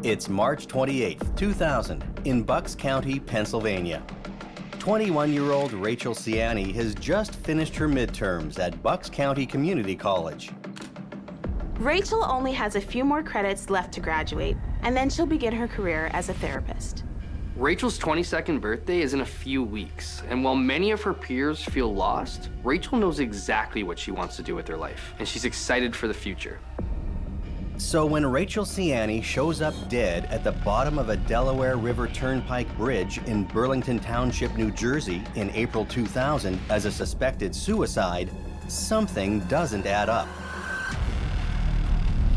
It's March 28, 2000, in Bucks County, Pennsylvania. 21-year-old Rachel Siani has just finished her midterms at Bucks County Community College. Rachel only has a few more credits left to graduate, and then she'll begin her career as a therapist. Rachel's 22nd birthday is in a few weeks, and while many of her peers feel lost, Rachel knows exactly what she wants to do with her life, and she's excited for the future. So when Rachel Siani shows up dead at the bottom of a Delaware River Turnpike bridge in Burlington Township, New Jersey in April 2000 as a suspected suicide, something doesn't add up.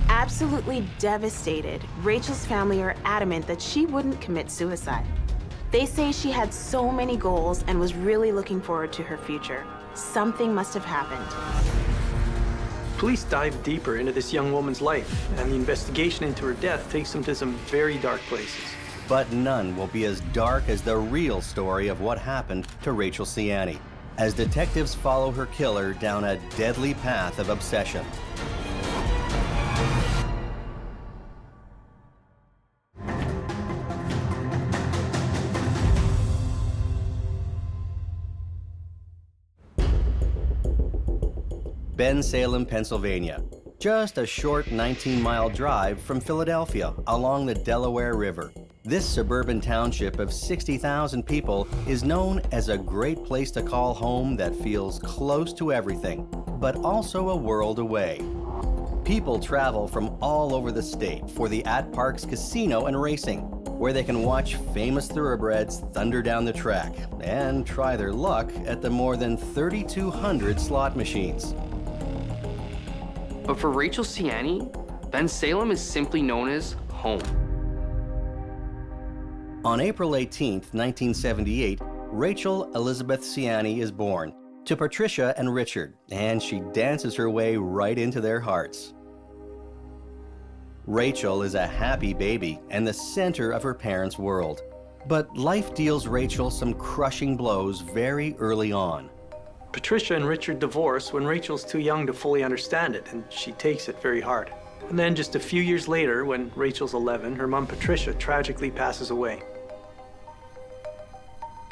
Absolutely devastated, Rachel's family are adamant that she wouldn't commit suicide. They say she had so many goals and was really looking forward to her future. Something must have happened. Police dive deeper into this young woman's life, and the investigation into her death takes them to some very dark places. But none will be as dark as the real story of what happened to Rachel Siani, as detectives follow her killer down a deadly path of obsession. Bensalem, Pennsylvania. Just a short 19-mile drive from Philadelphia along the Delaware River. This suburban township of 60,000 people is known as a great place to call home that feels close to everything, but also a world away. People travel from all over the state for the At Parks Casino and Racing, where they can watch famous thoroughbreds thunder down the track and try their luck at the more than 3,200 slot machines. But for Rachel Siani, Bensalem is simply known as home. On April 18, 1978, Rachel Elizabeth Siani is born to Patricia and Richard, and she dances her way right into their hearts. Rachel is a happy baby and the center of her parents' world. But life deals Rachel some crushing blows very early on. Patricia and Richard divorce when Rachel's too young to fully understand it, and she takes it very hard. And then just a few years later, when Rachel's 11, her mom Patricia tragically passes away.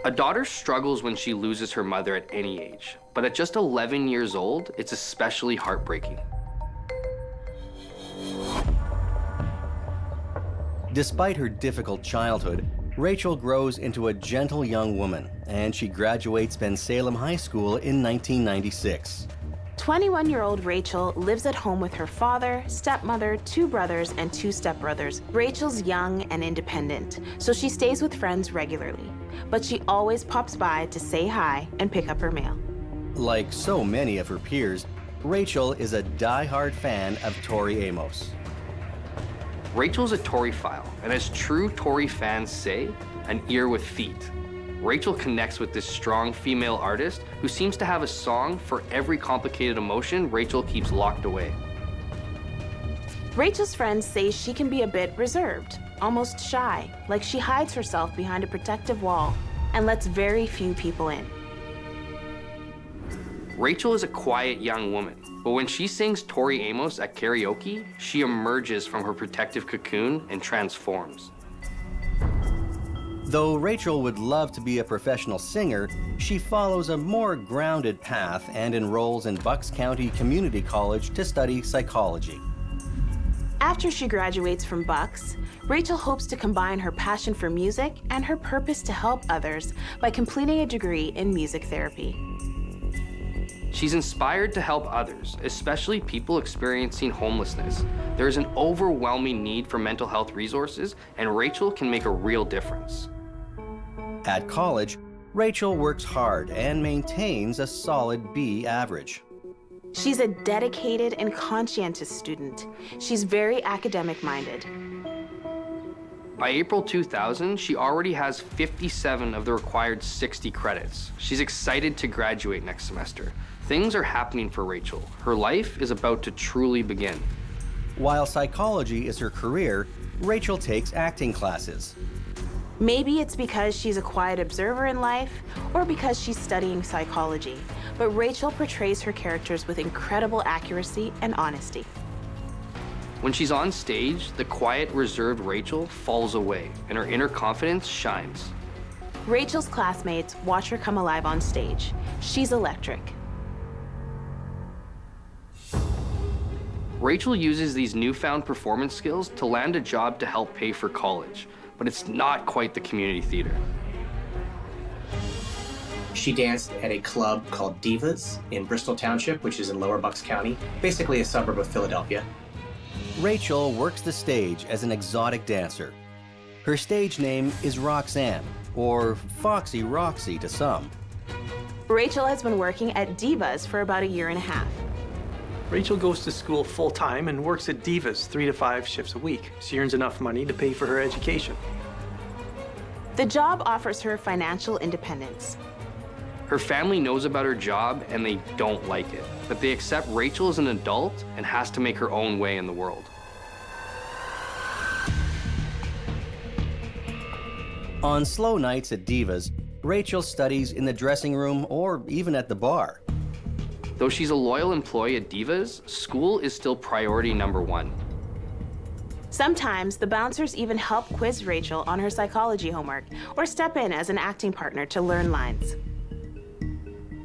A daughter struggles when she loses her mother at any age, but at just 11 years old, it's especially heartbreaking. Despite her difficult childhood, Rachel grows into a gentle young woman, and she graduates Bensalem High School in 1996. 21-year-old Rachel lives at home with her father, stepmother, 2 brothers, and 2 stepbrothers. Rachel's young and independent, so she stays with friends regularly. But she always pops by to say hi and pick up her mail. Like so many of her peers, Rachel is a die-hard fan of Tori Amos. Rachel's a Tory-phile, and as true Tory fans say, an ear with feet. Rachel connects with this strong female artist who seems to have a song for every complicated emotion Rachel keeps locked away. Rachel's friends say she can be a bit reserved, almost shy, like she hides herself behind a protective wall and lets very few people in. Rachel is a quiet young woman, but when she sings Tori Amos at karaoke, she emerges from her protective cocoon and transforms. Though Rachel would love to be a professional singer, she follows a more grounded path and enrolls in Bucks County Community College to study psychology. After she graduates from Bucks, Rachel hopes to combine her passion for music and her purpose to help others by completing a degree in music therapy. She's inspired to help others, especially people experiencing homelessness. There is an overwhelming need for mental health resources, and Rachel can make a real difference. At college, Rachel works hard and maintains a solid B average. She's a dedicated and conscientious student. She's very academic-minded. By April 2000, she already has 57 of the required 60 credits. She's excited to graduate next semester. Things are happening for Rachel. Her life is about to truly begin. While psychology is her career, Rachel takes acting classes. Maybe it's because she's a quiet observer in life, or because she's studying psychology, but Rachel portrays her characters with incredible accuracy and honesty. When she's on stage, the quiet, reserved Rachel falls away, and her inner confidence shines. Rachel's classmates watch her come alive on stage. She's electric. Rachel uses these newfound performance skills to land a job to help pay for college, but it's not quite the community theater. She danced at a club called Divas in Bristol Township, which is in Lower Bucks County, basically a suburb of Philadelphia. Rachel works the stage as an exotic dancer. Her stage name is Roxanne, or Foxy Roxy to some. Rachel has been working at Divas for about a year and a half. Rachel goes to school full-time and works at Divas 3 to 5 shifts a week. She earns enough money to pay for her education. The job offers her financial independence. Her family knows about her job and they don't like it, but they accept Rachel as an adult and has to make her own way in the world. On slow nights at Divas, Rachel studies in the dressing room or even at the bar. Though she's a loyal employee at Divas, school is still priority number one. Sometimes the bouncers even help quiz Rachel on her psychology homework or step in as an acting partner to learn lines.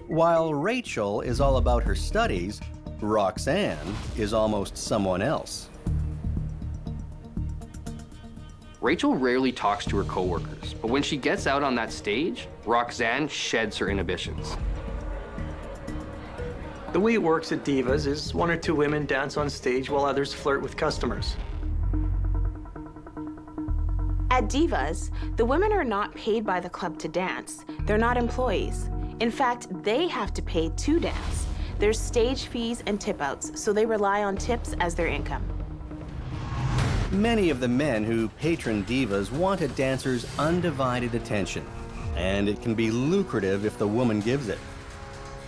While Rachel is all about her studies, Roxanne is almost someone else. Rachel rarely talks to her coworkers, but when she gets out on that stage, Roxanne sheds her inhibitions. The way it works at Divas is 1 or 2 women dance on stage while others flirt with customers. At Divas, the women are not paid by the club to dance. They're not employees. In fact, they have to pay to dance. There's stage fees and tip-outs, so they rely on tips as their income. Many of the men who patron Divas want a dancer's undivided attention, and it can be lucrative if the woman gives it.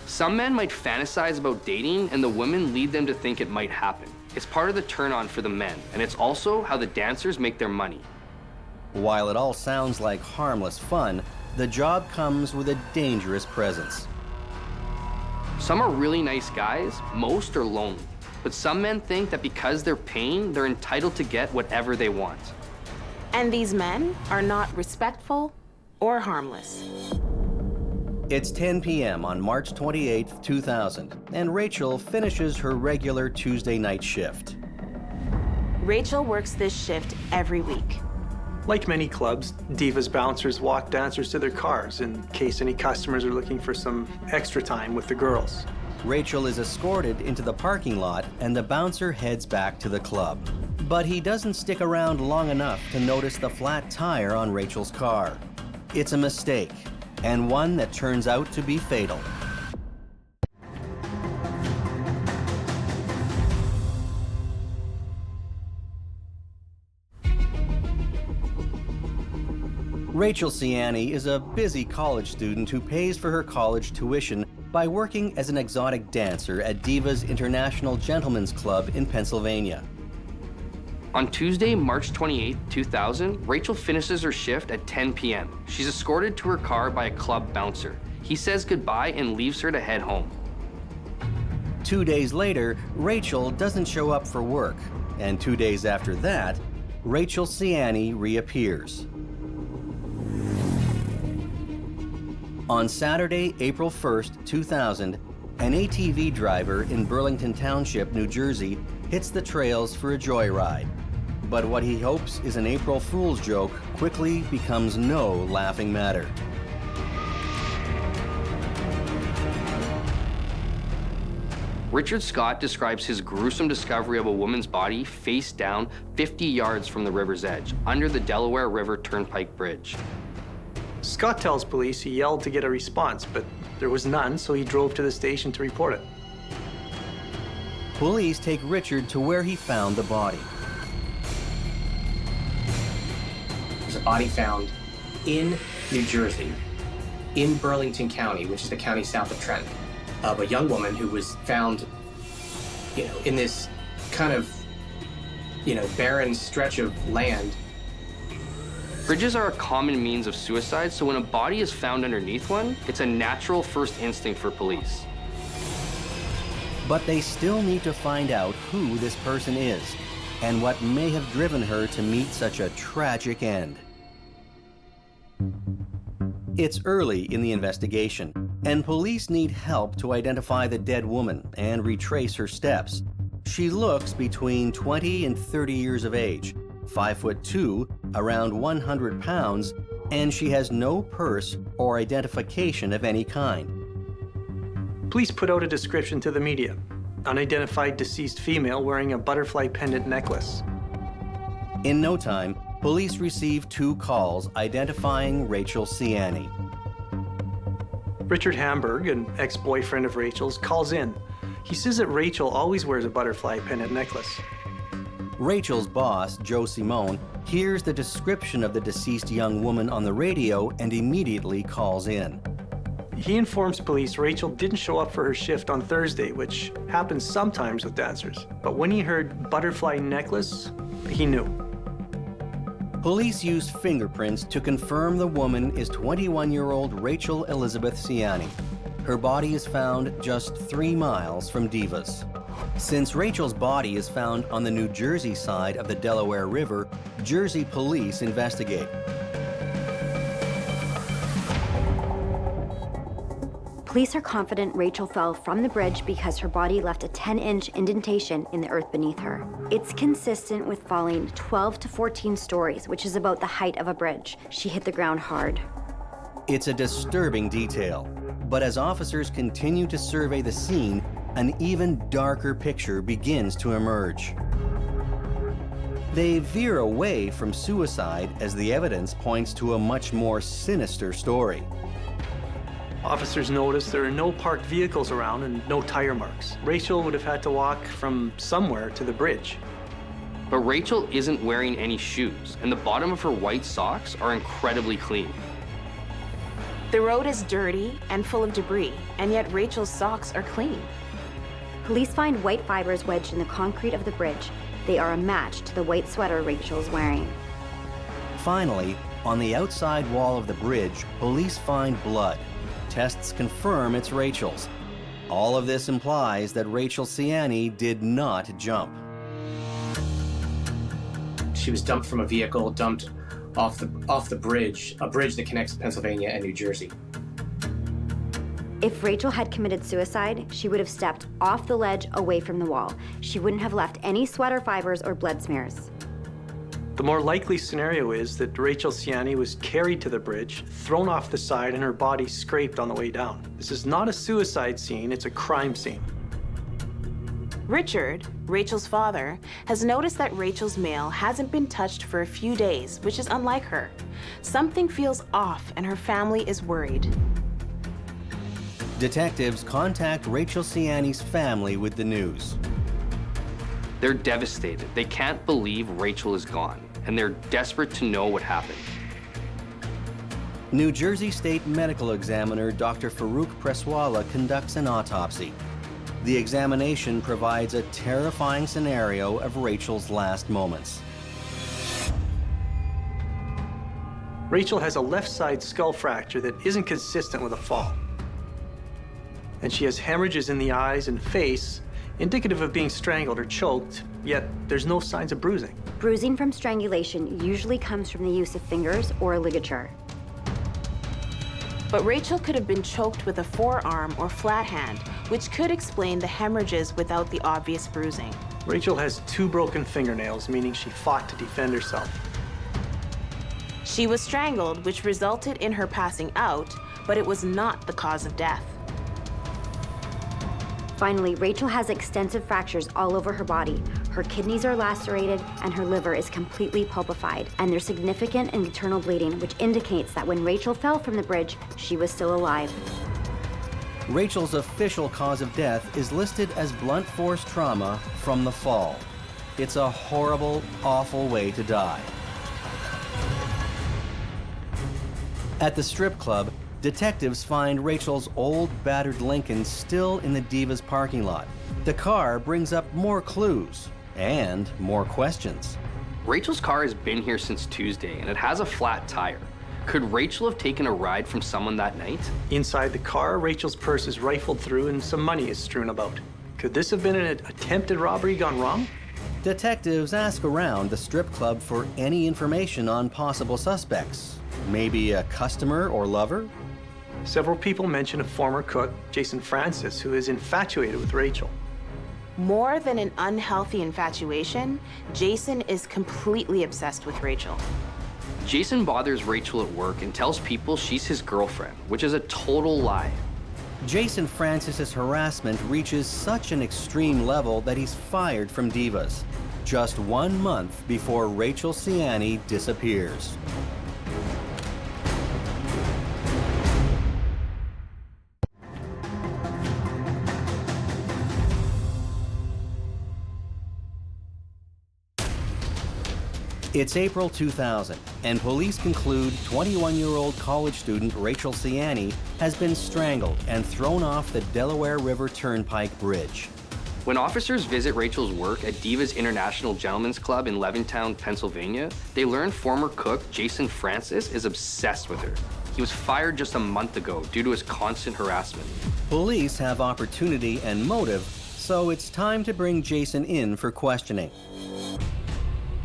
Some men might fantasize about dating, and the women lead them to think it might happen. It's part of the turn-on for the men, and it's also how the dancers make their money. While it all sounds like harmless fun, the job comes with a dangerous presence. Some are really nice guys, most are lonely. But some men think that because they're paying, they're entitled to get whatever they want. And these men are not respectful or harmless. It's 10 p.m. on March 28, 2000, and Rachel finishes her regular Tuesday night shift. Rachel works this shift every week. Like many clubs, Divas bouncers walk dancers to their cars in case any customers are looking for some extra time with the girls. Rachel is escorted into the parking lot and the bouncer heads back to the club. But he doesn't stick around long enough to notice the flat tire on Rachel's car. It's a mistake, and one that turns out to be fatal. Rachel Siani is a busy college student who pays for her college tuition by working as an exotic dancer at Divas International Gentlemen's Club in Pennsylvania. On Tuesday, March 28, 2000, Rachel finishes her shift at 10 p.m. She's escorted to her car by a club bouncer. He says goodbye and leaves her to head home. 2 days later, Rachel doesn't show up for work, and 2 days after that, Rachel Siani reappears. On Saturday, April 1st, 2000, an ATV driver in Burlington Township, New Jersey, hits the trails for a joyride. But what he hopes is an April Fool's joke quickly becomes no laughing matter. Richard Scott describes his gruesome discovery of a woman's body face down 50 yards from the river's edge, under the Delaware River Turnpike Bridge. Scott tells police he yelled to get a response, but there was none, so he drove to the station to report it. Police take Richard to where he found the body. There's a body found in New Jersey, in Burlington County, which is the county south of Trenton, of a young woman who was found, in this kind of, barren stretch of land. Bridges are a common means of suicide, so when a body is found underneath one, it's a natural first instinct for police. But they still need to find out who this person is and what may have driven her to meet such a tragic end. It's early in the investigation, and police need help to identify the dead woman and retrace her steps. She looks between 20 and 30 years of age, 5'2", around 100 pounds, and she has no purse or identification of any kind. Police put out a description to the media. Unidentified deceased female wearing a butterfly pendant necklace. In no time, police received 2 calls identifying Rachel Siani. Richard Hamburg, an ex-boyfriend of Rachel's, calls in. He says that Rachel always wears a butterfly pendant necklace. Rachel's boss, Joe Simone, hears the description of the deceased young woman on the radio and immediately calls in. He informs police Rachel didn't show up for her shift on Thursday, which happens sometimes with dancers. But when he heard butterfly necklace, he knew. Police used fingerprints to confirm the woman is 21-year-old Rachel Elizabeth Siani. Her body is found just 3 miles from Divas. Since Rachel's body is found on the New Jersey side of the Delaware River, Jersey police investigate. Police are confident Rachel fell from the bridge because her body left a 10-inch indentation in the earth beneath her. It's consistent with falling 12 to 14 stories, which is about the height of a bridge. She hit the ground hard. It's a disturbing detail, but as officers continue to survey the scene, an even darker picture begins to emerge. They veer away from suicide as the evidence points to a much more sinister story. Officers notice there are no parked vehicles around and no tire marks. Rachel would have had to walk from somewhere to the bridge. But Rachel isn't wearing any shoes, and the bottom of her white socks are incredibly clean. The road is dirty and full of debris, and yet Rachel's socks are clean. Police find white fibers wedged in the concrete of the bridge. They are a match to the white sweater Rachel is wearing. Finally, on the outside wall of the bridge, police find blood. Tests confirm it's Rachel's. All of this implies that Rachel Siani did not jump. She was dumped from a vehicle, dumped off the bridge, a bridge that connects Pennsylvania and New Jersey. If Rachel had committed suicide, she would have stepped off the ledge away from the wall. She wouldn't have left any sweater fibers or blood smears. The more likely scenario is that Rachel Siani was carried to the bridge, thrown off the side, and her body scraped on the way down. This is not a suicide scene, it's a crime scene. Richard, Rachel's father, has noticed that Rachel's mail hasn't been touched for a few days, which is unlike her. Something feels off, and her family is worried. Detectives contact Rachel Siani's family with the news. They're devastated. They can't believe Rachel is gone, and they're desperate to know what happened. New Jersey State Medical Examiner Dr. Farouk Preswala conducts an autopsy. The examination provides a terrifying scenario of Rachel's last moments. Rachel has a left side skull fracture that isn't consistent with a fall. And she has hemorrhages in the eyes and face, indicative of being strangled or choked, yet there's no signs of bruising. Bruising from strangulation usually comes from the use of fingers or a ligature. But Rachel could have been choked with a forearm or flat hand, which could explain the hemorrhages without the obvious bruising. Rachel has 2 broken fingernails, meaning she fought to defend herself. She was strangled, which resulted in her passing out, but it was not the cause of death. Finally, Rachel has extensive fractures all over her body. Her kidneys are lacerated and her liver is completely pulpified, and there's significant internal bleeding, which indicates that when Rachel fell from the bridge, she was still alive. Rachel's official cause of death is listed as blunt force trauma from the fall. It's a horrible, awful way to die. At the strip club, detectives find Rachel's old, battered Lincoln still in the Divas parking lot. The car brings up more clues and more questions. Rachel's car has been here since Tuesday, and it has a flat tire. Could Rachel have taken a ride from someone that night? Inside the car, Rachel's purse is rifled through and some money is strewn about. Could this have been an attempted robbery gone wrong? Detectives ask around the strip club for any information on possible suspects. Maybe a customer or lover? Several people mention a former cook, Jason Francis, who is infatuated with Rachel. More than an unhealthy infatuation, Jason is completely obsessed with Rachel. Jason bothers Rachel at work and tells people she's his girlfriend, which is a total lie. Jason Francis's harassment reaches such an extreme level that he's fired from Divas, just 1 month before Rachel Siani disappears. It's April 2000, and police conclude 21-year-old college student Rachel Siani has been strangled and thrown off the Delaware River Turnpike Bridge. When officers visit Rachel's work at Divas International Gentlemen's Club in Levittown, Pennsylvania, they learn former cook Jason Francis is obsessed with her. He was fired just a month ago due to his constant harassment. Police have opportunity and motive, so it's time to bring Jason in for questioning.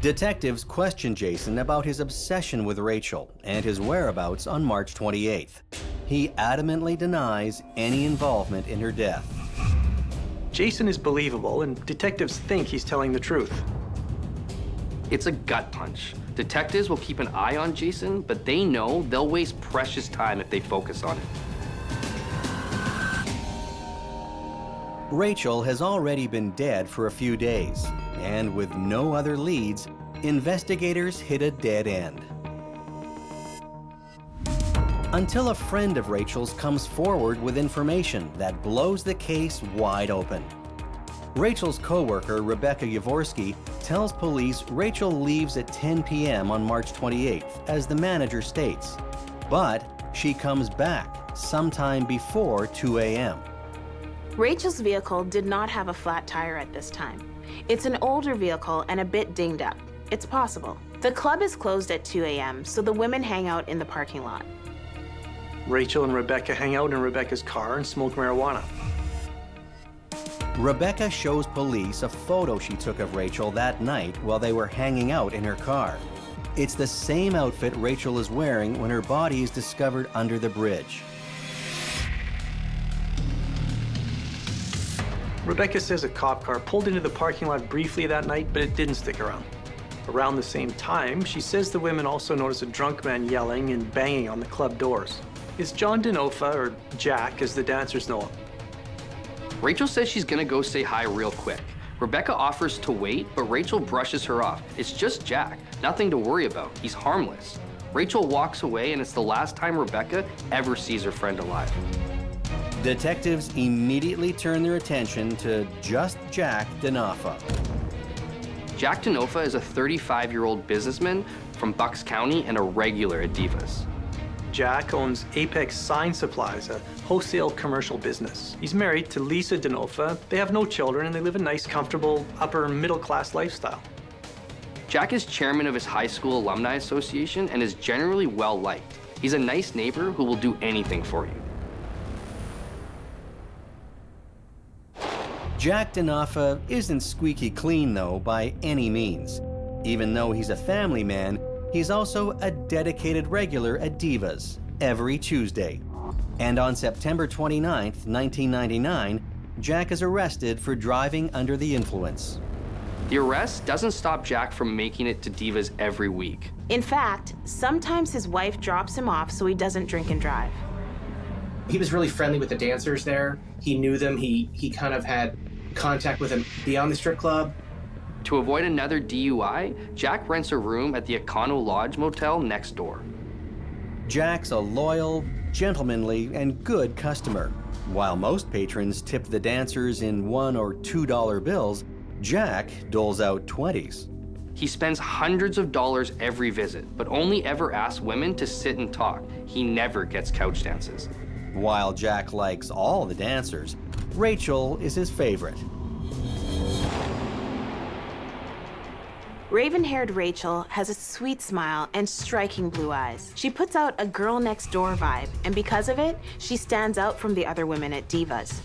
Detectives question Jason about his obsession with Rachel and his whereabouts on March 28th. He adamantly denies any involvement in her death. Jason is believable, and detectives think he's telling the truth. It's a gut punch. Detectives will keep an eye on Jason, but they know they'll waste precious time if they focus on it. Rachel has already been dead for a few days, and with no other leads, investigators hit a dead end. Until a friend of Rachel's comes forward with information that blows the case wide open. Rachel's co-worker, Rebecca Yavorski, tells police Rachel leaves at 10 p.m. on March 28th, as the manager states, but she comes back sometime before 2 a.m. Rachel's vehicle did not have a flat tire at this time. It's an older vehicle and a bit dinged up. It's possible. The club is closed at 2 a.m., so the women hang out in the parking lot. Rachel and Rebecca hang out in Rebecca's car and smoke marijuana. Rebecca shows police a photo she took of Rachel that night while they were hanging out in her car. It's the same outfit Rachel is wearing when her body is discovered under the bridge. Rebecca says a cop car pulled into the parking lot briefly that night, but it didn't stick around. Around the same time, she says the women also noticed a drunk man yelling and banging on the club doors. It's John Denofa, or Jack, as the dancers know him. Rachel says she's gonna go say hi real quick. Rebecca offers to wait, but Rachel brushes her off. It's just Jack, nothing to worry about. He's harmless. Rachel walks away, and it's the last time Rebecca ever sees her friend alive. Detectives immediately turn their attention to just Jack Denofa. Jack Denofa is a 35-year-old businessman from Bucks County and a regular at Divas. Jack owns Apex Sign Supplies, a wholesale commercial business. He's married to Lisa Denofa. They have no children, and they live a nice, comfortable, upper-middle-class lifestyle. Jack is chairman of his high school alumni association and is generally well-liked. He's a nice neighbor who will do anything for you. Jack Denofa isn't squeaky clean, though, by any means. Even though he's a family man, he's also a dedicated regular at Divas every Tuesday. And on September 29th, 1999, Jack is arrested for driving under the influence. The arrest doesn't stop Jack from making it to Divas every week. In fact, sometimes his wife drops him off so he doesn't drink and drive. He was really friendly with the dancers there. He knew them. He kind of had contact with them beyond the strip club. To avoid another DUI, Jack rents a room at the Econo Lodge Motel next door. Jack's a loyal, gentlemanly, and good customer. While most patrons tip the dancers in $1 or $2 bills, Jack doles out 20s. He spends hundreds of dollars every visit, but only ever asks women to sit and talk. He never gets couch dances. While Jack likes all the dancers, Rachel is his favorite. Raven-haired Rachel has a sweet smile and striking blue eyes. She puts out a girl-next-door vibe, and because of it, she stands out from the other women at Divas.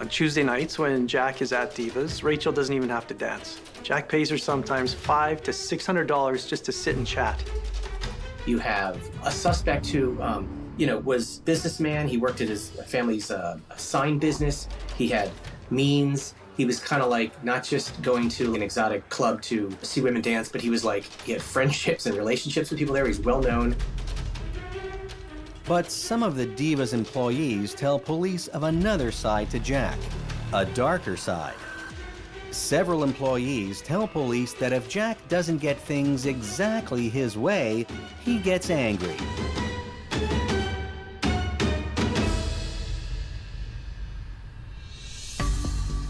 On Tuesday nights, when Jack is at Divas, Rachel doesn't even have to dance. Jack pays her sometimes $500 to $600 just to sit and chat. You have a suspect who, was businessman. He worked at his family's sign business. He had means. He was kind of like not just going to an exotic club to see women dance, but he had friendships and relationships with people there. He's well known. But some of the Divas employees tell police of another side to Jack, a darker side. Several employees tell police that if Jack doesn't get things exactly his way, he gets angry.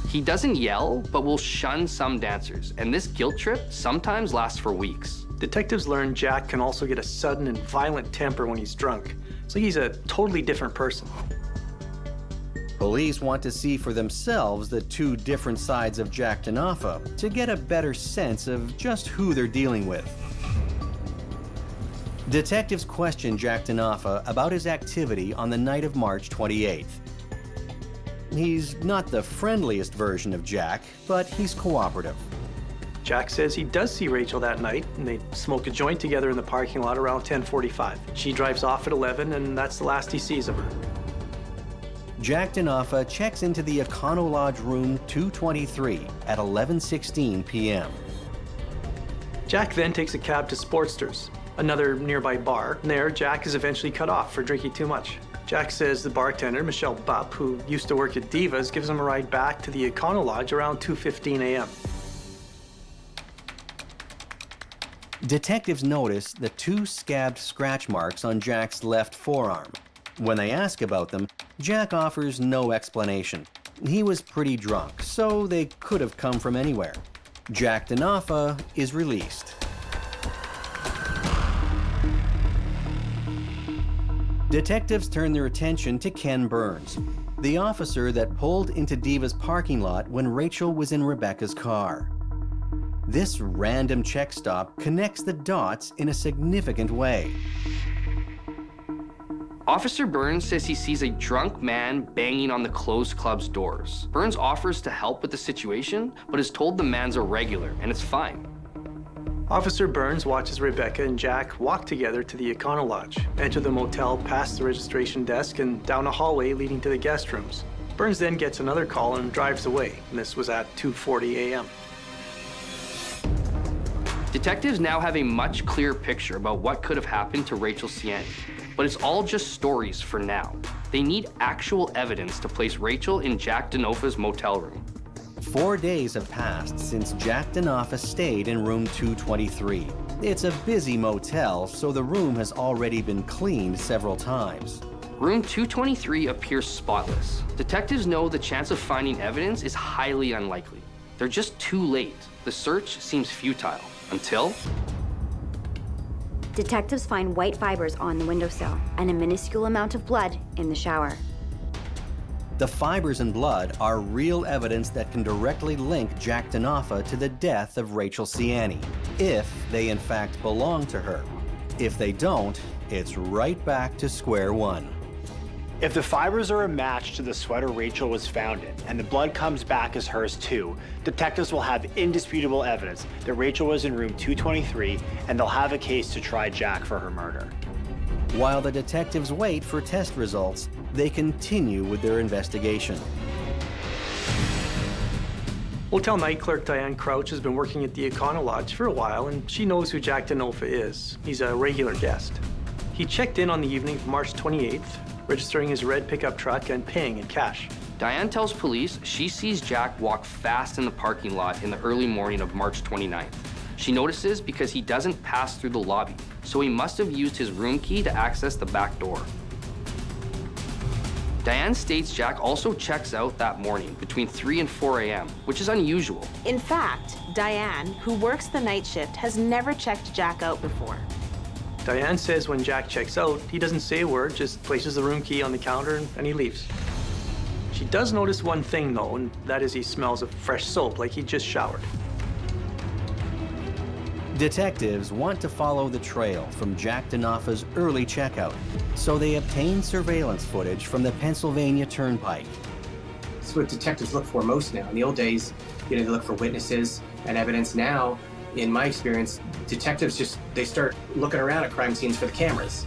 He doesn't yell, but will shun some dancers, and this guilt trip sometimes lasts for weeks. Detectives learn Jack can also get a sudden and violent temper when he's drunk. So he's a totally different person. Police want to see for themselves the two different sides of Jack Denofa to get a better sense of just who they're dealing with. Detectives question Jack Denofa about his activity on the night of March 28th. He's not the friendliest version of Jack, but he's cooperative. Jack says he does see Rachel that night, and they smoke a joint together in the parking lot around 10:45. She drives off at 11, and that's the last he sees of her. Jack Denofa checks into the Econo Lodge room 223 at 11:16 p.m. Jack then takes a cab to Sportsters, another nearby bar. And there, Jack is eventually cut off for drinking too much. Jack says the bartender, Michelle Bupp, who used to work at Divas, gives him a ride back to the Econo Lodge around 2:15 a.m. Detectives notice the two scabbed scratch marks on Jack's left forearm. When they ask about them, Jack offers no explanation. He was pretty drunk, so they could have come from anywhere. Jack Denofa is released. Detectives turn their attention to Ken Burns, the officer that pulled into Diva's parking lot when Rachel was in Rebecca's car. This random check stop connects the dots in a significant way. Officer Burns says he sees a drunk man banging on the closed club's doors. Burns offers to help with the situation, but is told the man's a regular and it's fine. Officer Burns watches Rebecca and Jack walk together to the Econo Lodge, enter the motel past the registration desk and down a hallway leading to the guest rooms. Burns then gets another call and drives away, and this was at 2:40 a.m. Detectives now have a much clearer picture about what could have happened to Rachel Siani, but it's all just stories for now. They need actual evidence to place Rachel in Jack Denofa's motel room. 4 days have passed since Jack Denofa stayed in room 223. It's a busy motel, so the room has already been cleaned several times. Room 223 appears spotless. Detectives know the chance of finding evidence is highly unlikely. They're just too late. The search seems futile. Until detectives find white fibers on the windowsill and a minuscule amount of blood in the shower. The fibers and blood are real evidence that can directly link Jack Denofa to the death of Rachel Siani, if they in fact belong to her. If they don't, it's right back to square one. If the fibers are a match to the sweater Rachel was found in, and the blood comes back as hers too, detectives will have indisputable evidence that Rachel was in room 223, and they'll have a case to try Jack for her murder. While the detectives wait for test results, they continue with their investigation. Hotel night clerk Diane Crouch has been working at the Econo Lodge for a while, and she knows who Jack Denofa is. He's a regular guest. He checked in on the evening of March 28th, registering his red pickup truck and paying in cash. Diane tells police she sees Jack walk fast in the parking lot in the early morning of March 29th. She notices because he doesn't pass through the lobby, so he must have used his room key to access the back door. Diane states Jack also checks out that morning between 3 and 4 a.m., which is unusual. In fact, Diane, who works the night shift, has never checked Jack out before. Diane says when Jack checks out, he doesn't say a word, just places the room key on the counter and he leaves. She does notice one thing though, and that is he smells of fresh soap, like he just showered. Detectives want to follow the trail from Jack Denofa's early checkout, so they obtain surveillance footage from the Pennsylvania Turnpike. That's what detectives look for most now. In the old days, they look for witnesses and evidence. Now, in my experience, detectives they start looking around at crime scenes for the cameras.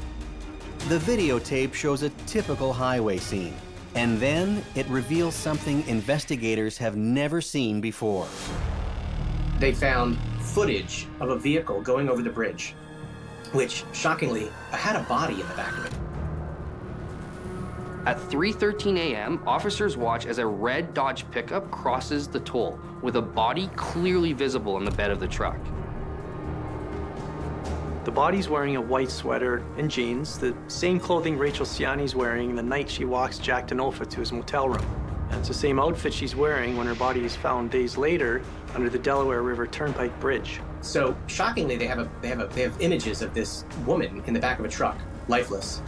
The videotape shows a typical highway scene, and then it reveals something investigators have never seen before. They found footage of a vehicle going over the bridge, which, shockingly, had a body in the back of it. At 3:13 a.m., officers watch as a red Dodge pickup crosses the toll, with a body clearly visible in the bed of the truck. The body's wearing a white sweater and jeans, the same clothing Rachel Siani's wearing the night she walks Jack Denofa to his motel room. And it's the same outfit she's wearing when her body is found days later under the Delaware River Turnpike Bridge. So, shockingly, they have images of this woman in the back of a truck, lifeless.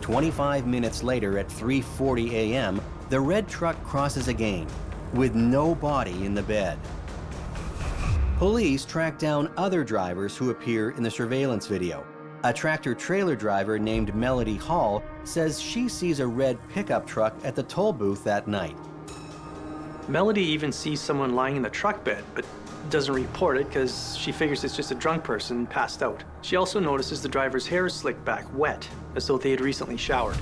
25 minutes later at 3:40 a.m., the red truck crosses again, with no body in the bed. Police track down other drivers who appear in the surveillance video. A tractor-trailer driver named Melody Hall says she sees a red pickup truck at the toll booth that night. Melody even sees someone lying in the truck bed, but doesn't report it because she figures it's just a drunk person passed out. She also notices the driver's hair is slicked back wet, as though they had recently showered.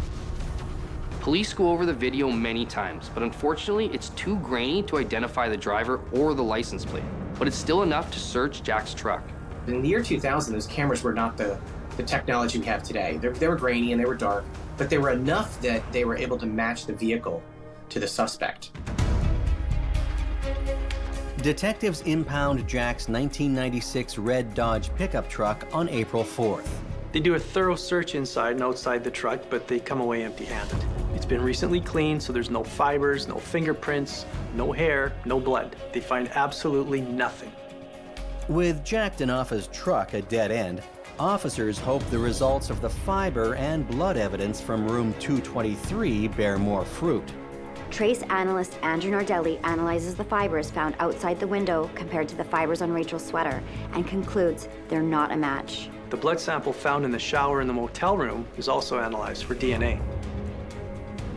Police go over the video many times, but unfortunately, it's too grainy to identify the driver or the license plate. But it's still enough to search Jack's truck. In the year 2000, those cameras were not the technology we have today. They were grainy and they were dark, but they were enough that they were able to match the vehicle to the suspect. Detectives impound Jack's 1996 red Dodge pickup truck on April 4th. They do a thorough search inside and outside the truck, but they come away empty-handed. It's been recently cleaned, so there's no fibers, no fingerprints, no hair, no blood. They find absolutely nothing. With Jack Denofa's truck a dead end, officers hope the results of the fiber and blood evidence from room 223 bear more fruit. Trace analyst Andrew Nardelli analyzes the fibers found outside the window compared to the fibers on Rachel's sweater and concludes they're not a match. The blood sample found in the shower in the motel room is also analyzed for DNA.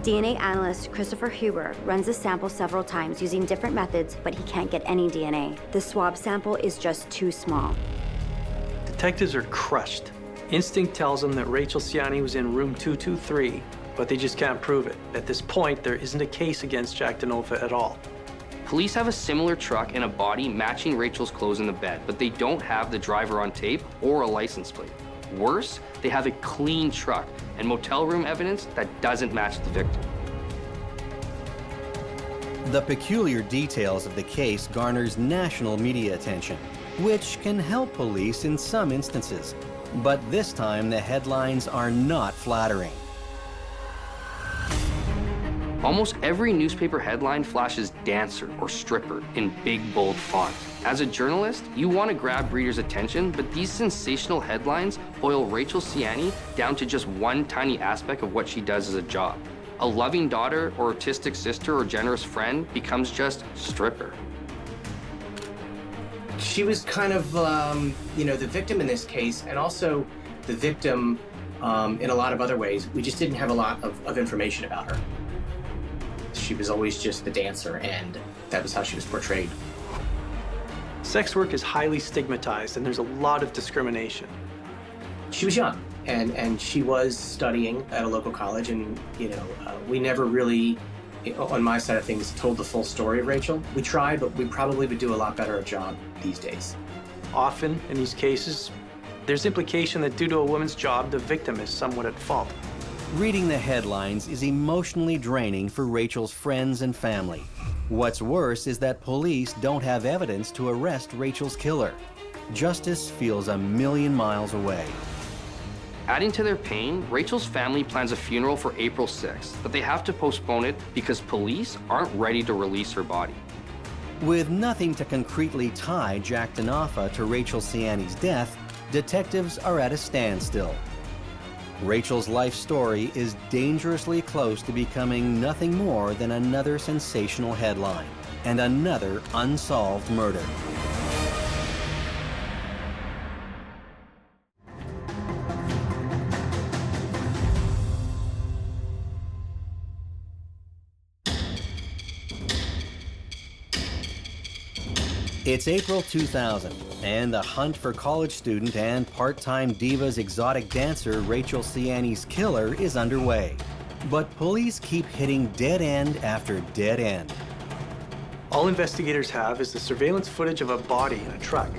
DNA analyst Christopher Huber runs the sample several times using different methods, but he can't get any DNA. The swab sample is just too small. Detectives are crushed. Instinct tells them that Rachel Siani was in room 223, but they just can't prove it. At this point, there isn't a case against Jack Denofa at all. Police have a similar truck and a body matching Rachel's clothes in the bed, but they don't have the driver on tape or a license plate. Worse, they have a clean truck and motel room evidence that doesn't match the victim. The peculiar details of the case garners national media attention, which can help police in some instances. But this time, the headlines are not flattering. Almost every newspaper headline flashes dancer or stripper in big, bold font. As a journalist, you want to grab readers' attention, but these sensational headlines boil Rachel Siani down to just one tiny aspect of what she does as a job. A loving daughter or autistic sister or generous friend becomes just stripper. She was kind of, the victim in this case, and also the victim in a lot of other ways. We just didn't have a lot of information about her. She was always just the dancer, and that was how she was portrayed. Sex work is highly stigmatized, and there's a lot of discrimination. She was young, and she was studying at a local college, and, we never really, on my side of things, told the full story of Rachel. We tried, but we probably would do a lot better a job these days. Often, in these cases, there's implication that due to a woman's job, the victim is somewhat at fault. Reading the headlines is emotionally draining for Rachel's friends and family. What's worse is that police don't have evidence to arrest Rachel's killer. Justice feels a million miles away. Adding to their pain, Rachel's family plans a funeral for April 6th, but they have to postpone it because police aren't ready to release her body. With nothing to concretely tie Jack Denofa to Rachel Siani's death, detectives are at a standstill. Rachel's life story is dangerously close to becoming nothing more than another sensational headline and another unsolved murder. It's April 2000, and the hunt for college student and part-time Divas exotic dancer Rachel Siani's killer is underway. But police keep hitting dead end after dead end. All investigators have is the surveillance footage of a body in a truck.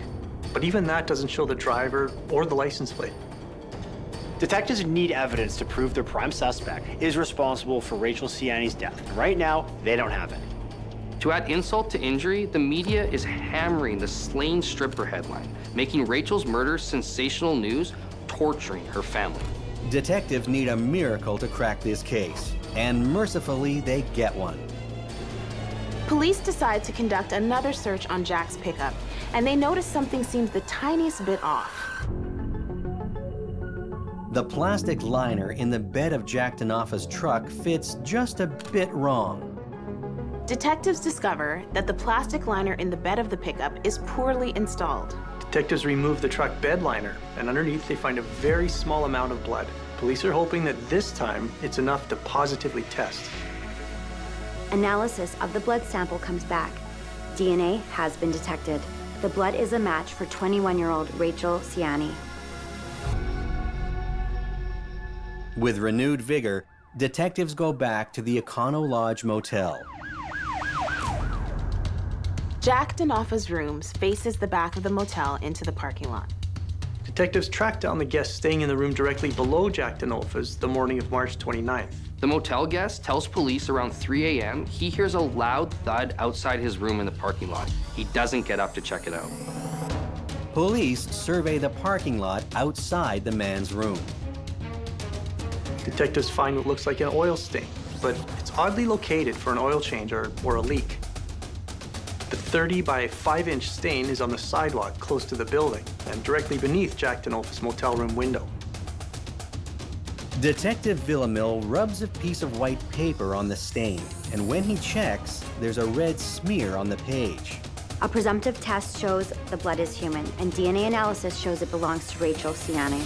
But even that doesn't show the driver or the license plate. Detectives need evidence to prove their prime suspect is responsible for Rachel Siani's death. Right now, they don't have it. To add insult to injury, the media is hammering the slain stripper headline, making Rachel's murder sensational news, torturing her family. Detectives need a miracle to crack this case, and mercifully, they get one. Police decide to conduct another search on Jack's pickup, and they notice something seems the tiniest bit off. The plastic liner in the bed of Jack Denofa's truck fits just a bit wrong. Detectives discover that the plastic liner in the bed of the pickup is poorly installed. Detectives remove the truck bed liner, and underneath they find a very small amount of blood. Police are hoping that this time it's enough to positively test. Analysis of the blood sample comes back. DNA has been detected. The blood is a match for 21-year-old Rachel Siani. With renewed vigor, detectives go back to the Econo Lodge Motel. Jack Denofa's rooms faces the back of the motel into the parking lot. Detectives track down the guest staying in the room directly below Jack Denofa's the morning of March 29th. The motel guest tells police around 3 a.m. he hears a loud thud outside his room in the parking lot. He doesn't get up to check it out. Police survey the parking lot outside the man's room. Detectives find what looks like an oil stain, but it's oddly located for an oil change or a leak. The 30 by 5-inch stain is on the sidewalk close to the building and directly beneath Jack Denofa's motel room window. Detective Villamil rubs a piece of white paper on the stain, and when he checks, there's a red smear on the page. A presumptive test shows the blood is human, and DNA analysis shows it belongs to Rachel Siani.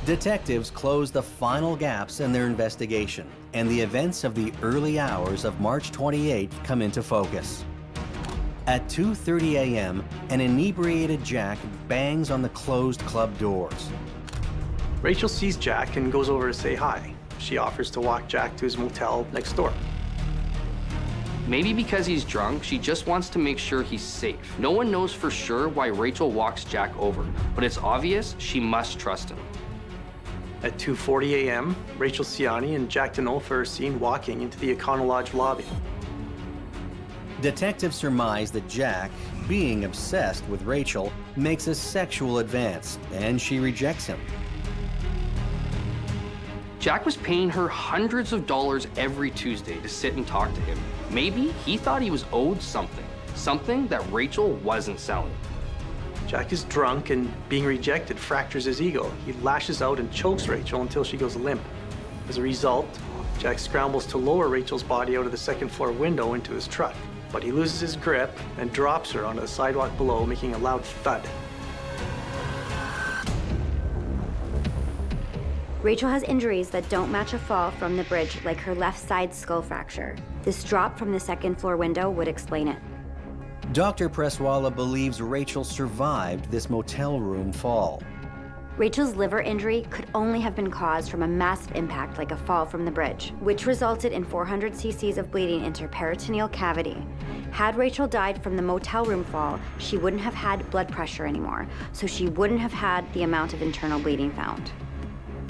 Detectives close the final gaps in their investigation, and the events of the early hours of March 28th come into focus. At 2:30 a.m., an inebriated Jack bangs on the closed club doors. Rachel sees Jack and goes over to say hi. She offers to walk Jack to his motel next door. Maybe because he's drunk, she just wants to make sure he's safe. No one knows for sure why Rachel walks Jack over, but it's obvious she must trust him. At 2:40 a.m., Rachel Siani and Jack Denofa are seen walking into the Econo Lodge lobby. Detectives surmise that Jack, being obsessed with Rachel, makes a sexual advance, and she rejects him. Jack was paying her hundreds of dollars every Tuesday to sit and talk to him. Maybe he thought he was owed something that Rachel wasn't selling. Jack is drunk and being rejected fractures his ego. He lashes out and chokes Rachel until she goes limp. As a result, Jack scrambles to lower Rachel's body out of the second-floor window into his truck. But he loses his grip and drops her onto the sidewalk below, making a loud thud. Rachel has injuries that don't match a fall from the bridge, like her left side skull fracture. This drop from the second-floor window would explain it. Dr. Presswala believes Rachel survived this motel room fall. Rachel's liver injury could only have been caused from a massive impact like a fall from the bridge, which resulted in 400 cc's of bleeding into her peritoneal cavity. Had Rachel died from the motel room fall, she wouldn't have had blood pressure anymore, so she wouldn't have had the amount of internal bleeding found.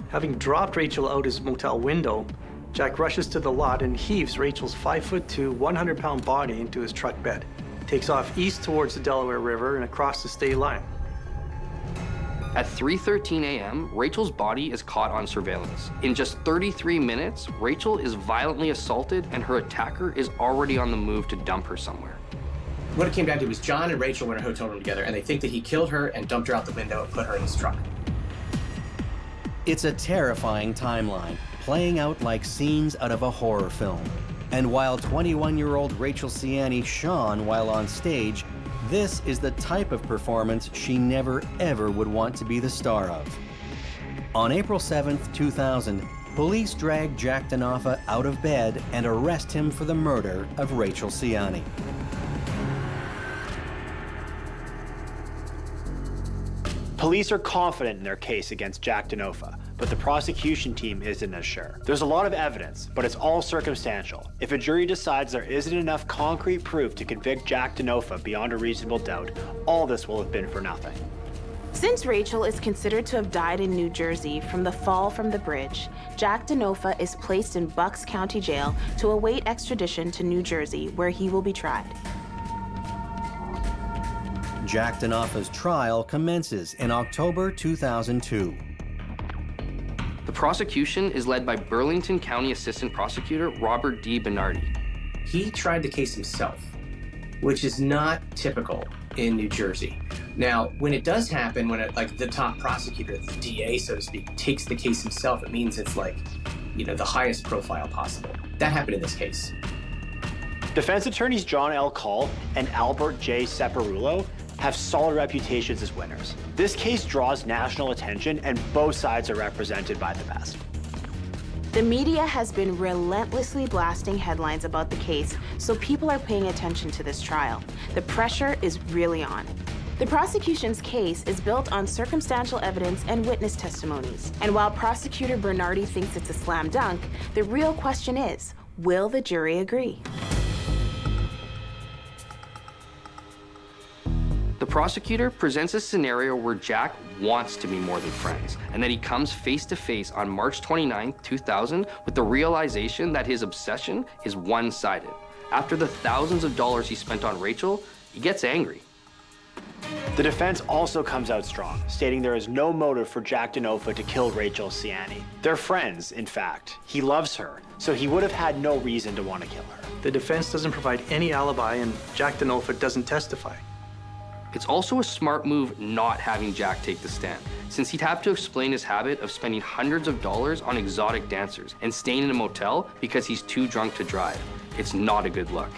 Having dropped Rachel out his motel window, Jack rushes to the lot and heaves Rachel's 5'2", 100-pound body into his truck bed. Takes off east towards the Delaware River and across the state line. At 3:13 a.m., Rachel's body is caught on surveillance. In just 33 minutes, Rachel is violently assaulted and her attacker is already on the move to dump her somewhere. What it came down to was John and Rachel were in a hotel room together, and they think that he killed her and dumped her out the window and put her in his truck. It's a terrifying timeline, playing out like scenes out of a horror film. And while 21-year-old Rachel Siani shone while on stage, this is the type of performance she never ever would want to be the star of. On April 7th, 2000, Police drag Jack Denofa out of bed and arrest him for the murder of Rachel Siani. Police are confident in their case against Jack Denofa, but the prosecution team isn't as sure. There's a lot of evidence, but it's all circumstantial. If a jury decides there isn't enough concrete proof to convict Jack Denofa beyond a reasonable doubt, all this will have been for nothing. Since Rachel is considered to have died in New Jersey from the fall from the bridge, Jack Denofa is placed in Bucks County Jail to await extradition to New Jersey, where he will be tried. Jack Denofa's trial commences in October 2002. The prosecution is led by Burlington County Assistant Prosecutor Robert D. Bernardi. He tried the case himself, which is not typical in New Jersey. Now, when it does happen, when the top prosecutor, the DA, so to speak, takes the case himself, it means it's the highest profile possible. That happened in this case. Defense attorneys John L. Call and Albert J. Separulo have solid reputations as winners. This case draws national attention, and both sides are represented by the best. The media has been relentlessly blasting headlines about the case, so people are paying attention to this trial. The pressure is really on. The prosecution's case is built on circumstantial evidence and witness testimonies. And while Prosecutor Bernardi thinks it's a slam dunk, the real question is, will the jury agree? The prosecutor presents a scenario where Jack wants to be more than friends, and that he comes face to face on March 29, 2000, with the realization that his obsession is one-sided. After the thousands of dollars he spent on Rachel, he gets angry. The defense also comes out strong, stating there is no motive for Jack Denofa to kill Rachel Siani. They're friends, in fact. He loves her, so he would have had no reason to want to kill her. The defense doesn't provide any alibi, and Jack Denofa doesn't testify. It's also a smart move not having Jack take the stand, since he'd have to explain his habit of spending hundreds of dollars on exotic dancers and staying in a motel because he's too drunk to drive. It's not a good look.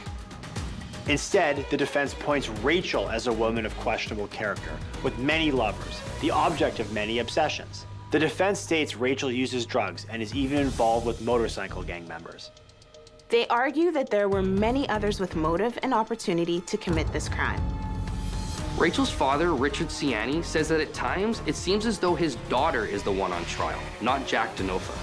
Instead, the defense points Rachel as a woman of questionable character, with many lovers, the object of many obsessions. The defense states Rachel uses drugs and is even involved with motorcycle gang members. They argue that there were many others with motive and opportunity to commit this crime. Rachel's father, Richard Siani, says that at times it seems as though his daughter is the one on trial, not Jack Denofa.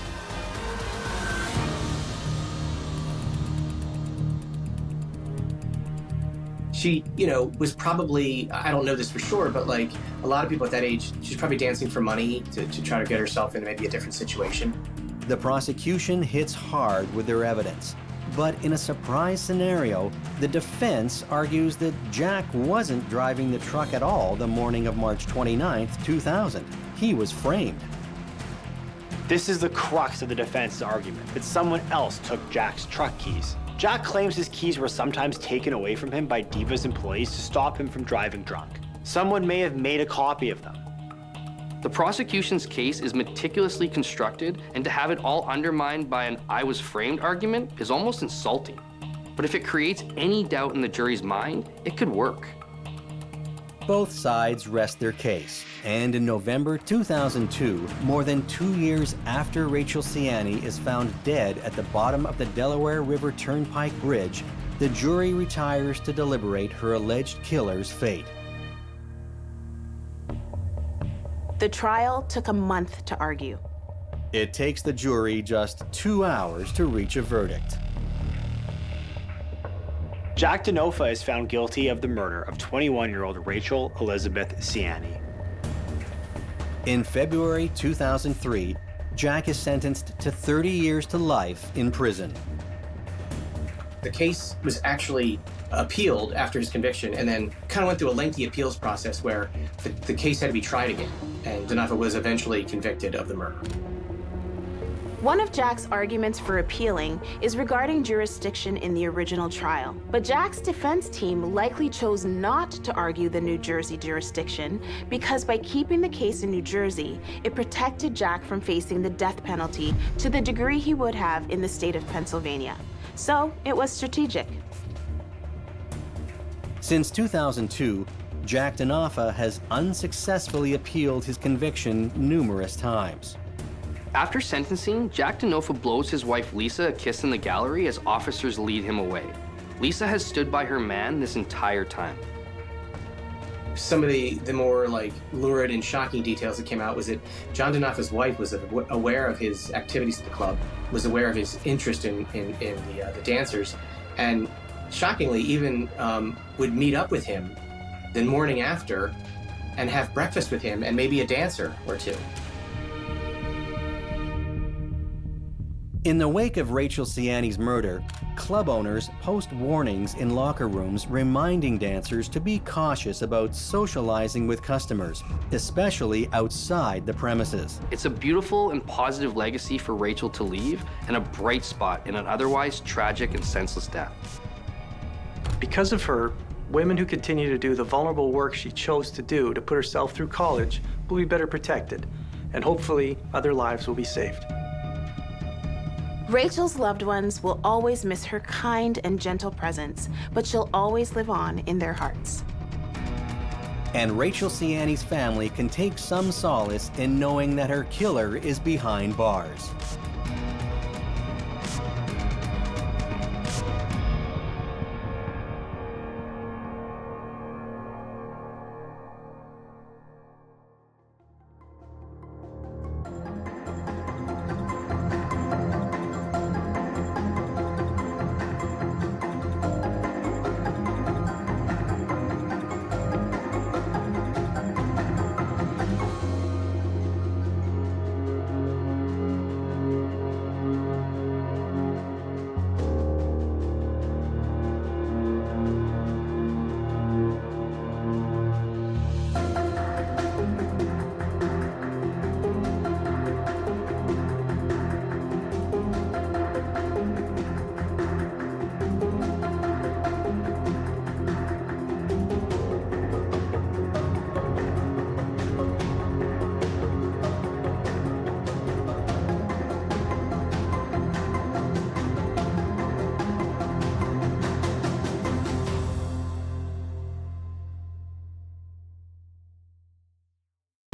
She, was probably, I don't know this for sure, but a lot of people at that age, she's probably dancing for money to try to get herself into maybe a different situation. The prosecution hits hard with their evidence. But in a surprise scenario, the defense argues that Jack wasn't driving the truck at all the morning of March 29, 2000. He was framed. This is the crux of the defense's argument, that someone else took Jack's truck keys. Jack claims his keys were sometimes taken away from him by Diva's employees to stop him from driving drunk. Someone may have made a copy of them. The prosecution's case is meticulously constructed, and to have it all undermined by an "I was framed" argument is almost insulting. But if it creates any doubt in the jury's mind, it could work. Both sides rest their case, and in November 2002, more than 2 years after Rachel Siani is found dead at the bottom of the Delaware River Turnpike Bridge, the jury retires to deliberate her alleged killer's fate. The trial took a month to argue. It takes the jury just 2 hours to reach a verdict. Jack Denofa is found guilty of the murder of 21-year-old Rachel Elizabeth Siani. In February 2003, Jack is sentenced to 30 years to life in prison. The case was actually appealed after his conviction, and then kind of went through a lengthy appeals process where the case had to be tried again, and Denofa was eventually convicted of the murder. One of Jack's arguments for appealing is regarding jurisdiction in the original trial. But Jack's defense team likely chose not to argue the New Jersey jurisdiction because by keeping the case in New Jersey, it protected Jack from facing the death penalty to the degree he would have in the state of Pennsylvania. So it was strategic. Since 2002, Jack Denofa has unsuccessfully appealed his conviction numerous times. After sentencing, Jack DeNofa blows his wife Lisa a kiss in the gallery as officers lead him away. Lisa has stood by her man this entire time. Some of the more like lurid and shocking details that came out was that John DeNofa's wife was aware of his activities at the club, was aware of his interest in the dancers, and shockingly even would meet up with him the morning after and have breakfast with him and maybe a dancer or two. In the wake of Rachel Siani's murder, club owners post warnings in locker rooms reminding dancers to be cautious about socializing with customers, especially outside the premises. It's a beautiful and positive legacy for Rachel to leave and a bright spot in an otherwise tragic and senseless death. Because of her, women who continue to do the vulnerable work she chose to do to put herself through college will be better protected, and hopefully other lives will be saved. Rachel's loved ones will always miss her kind and gentle presence, but she'll always live on in their hearts. And Rachel Siani's family can take some solace in knowing that her killer is behind bars.